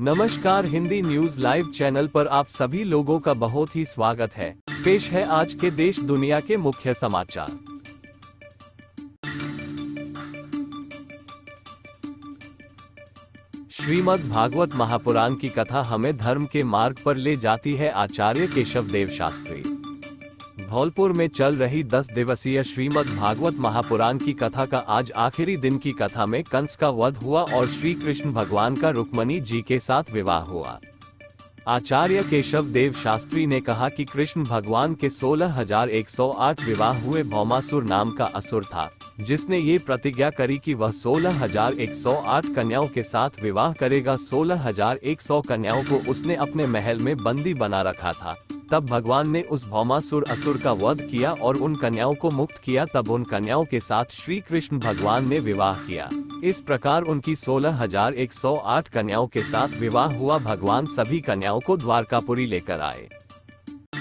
नमस्कार, Hindi news live channel पर आप सभी लोगों का बहुत ही स्वागत है। पेश है आज के देश दुनिया के मुख्य समाचार। श्रीमद् भागवत महापुराण की कथा हमें धर्म के मार्ग पर ले जाती है। आचार्य केशव देव शास्त्री। धौलपुर में चल रही 10 दिवसीय श्रीमद् भागवत महापुराण की कथा का आज आखिरी दिन की कथा में कंस का वध हुआ और श्री कृष्ण भगवान का रुक्मणी जी के साथ विवाह हुआ। आचार्य केशव देव शास्त्री ने कहा कि कृष्ण भगवान के 16,108 विवाह हुए। भौमासुर नाम का असुर था जिसने ये प्रतिज्ञा करी कि वह 16,108 कन्याओं के साथ विवाह करेगा। 16,100 कन्याओं को उसने अपने महल में बंदी बना रखा था। तब भगवान ने उस भौमासुर असुर का वध किया और उन कन्याओं को मुक्त किया। तब उन कन्याओं के साथ श्री कृष्ण भगवान ने विवाह किया। इस प्रकार उनकी 16,108 कन्याओं के साथ विवाह हुआ। भगवान सभी कन्याओं को द्वारकापुरी लेकर आए।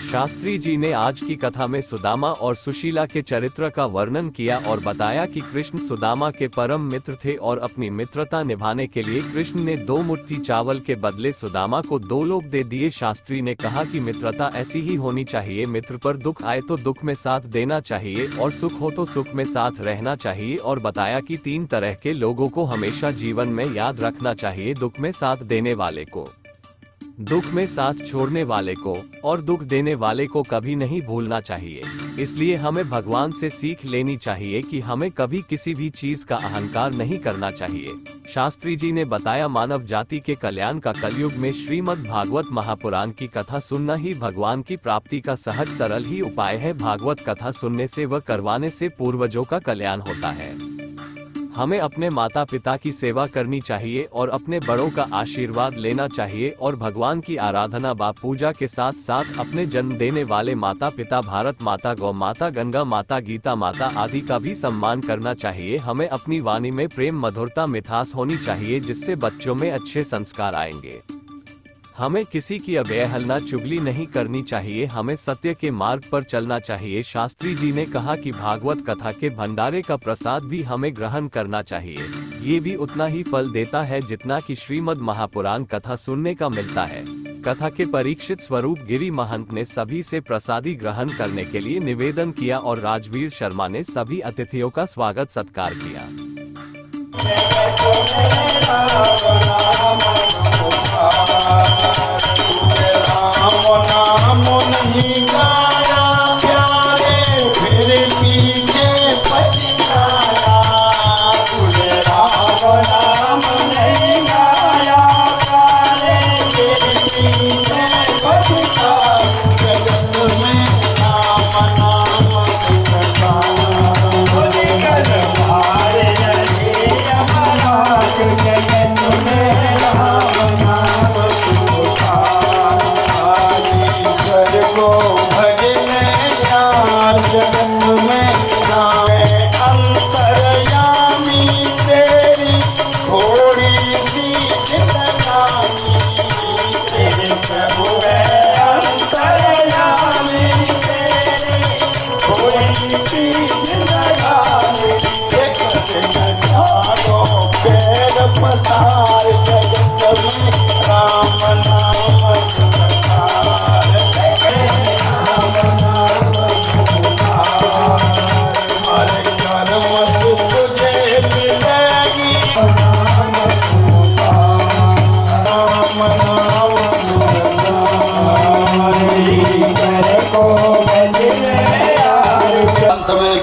शास्त्री जी ने आज की कथा में सुदामा और सुशीला के चरित्र का वर्णन किया और बताया कि कृष्ण सुदामा के परम मित्र थे और अपनी मित्रता निभाने के लिए कृष्ण ने 2 मुट्ठी चावल के बदले सुदामा को 2 लोग दे दिए। शास्त्री ने कहा कि मित्रता ऐसी ही होनी चाहिए। मित्र पर दुख आए तो दुख में साथ देना चाहिए और सुख हो तो सुख में साथ रहना चाहिए। और बताया कि 3 तरह के लोगों को हमेशा जीवन में याद रखना चाहिए: दुख में साथ देने वाले को, दुख में साथ छोड़ने वाले को और दुख देने वाले को कभी नहीं भूलना चाहिए। इसलिए हमें भगवान से सीख लेनी चाहिए कि हमें कभी किसी भी चीज का अहंकार नहीं करना चाहिए। शास्त्री जी ने बताया, मानव जाति के कल्याण का कलयुग में श्रीमद् भागवत महापुराण की कथा सुनना ही भगवान की प्राप्ति का सहज सरल ही उपाय है। भागवत कथा सुनने से व करवाने से पूर्वजों का कल्याण होता है। हमें अपने माता पिता की सेवा करनी चाहिए और अपने बड़ों का आशीर्वाद लेना चाहिए और भगवान की आराधना व पूजा के साथ साथ अपने जन्म देने वाले माता पिता, भारत माता, गौ माता, गंगा माता, गीता माता आदि का भी सम्मान करना चाहिए। हमें अपनी वाणी में प्रेम, मधुरता, मिठास होनी चाहिए जिससे बच्चों में अच्छे संस्कार आएंगे। हमें किसी की अवहेलना, चुगली नहीं करनी चाहिए। हमें सत्य के मार्ग पर चलना चाहिए। शास्त्री जी ने कहा कि भागवत कथा के भंडारे का प्रसाद भी हमें ग्रहण करना चाहिए। ये भी उतना ही फल देता है जितना कि श्रीमद् महापुराण कथा सुनने का मिलता है। कथा के परीक्षित स्वरूप गिरी महंत ने सभी से प्रसादी ग्रहण करने के लिए निवेदन किया और राजवीर शर्मा ने सभी अतिथियों का स्वागत सत्कार किया।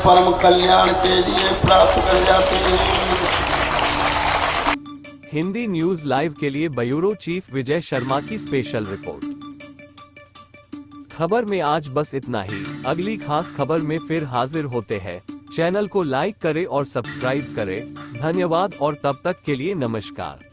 परम कल्याण के लिए प्राप्त कर जाते हैं। हिंदी न्यूज लाइव के लिए ब्यूरो चीफ विजय शर्मा की स्पेशल रिपोर्ट। खबर में आज बस इतना ही। अगली खास खबर में फिर हाजिर होते हैं। चैनल को लाइक करें और सब्सक्राइब करें। धन्यवाद और तब तक के लिए नमस्कार।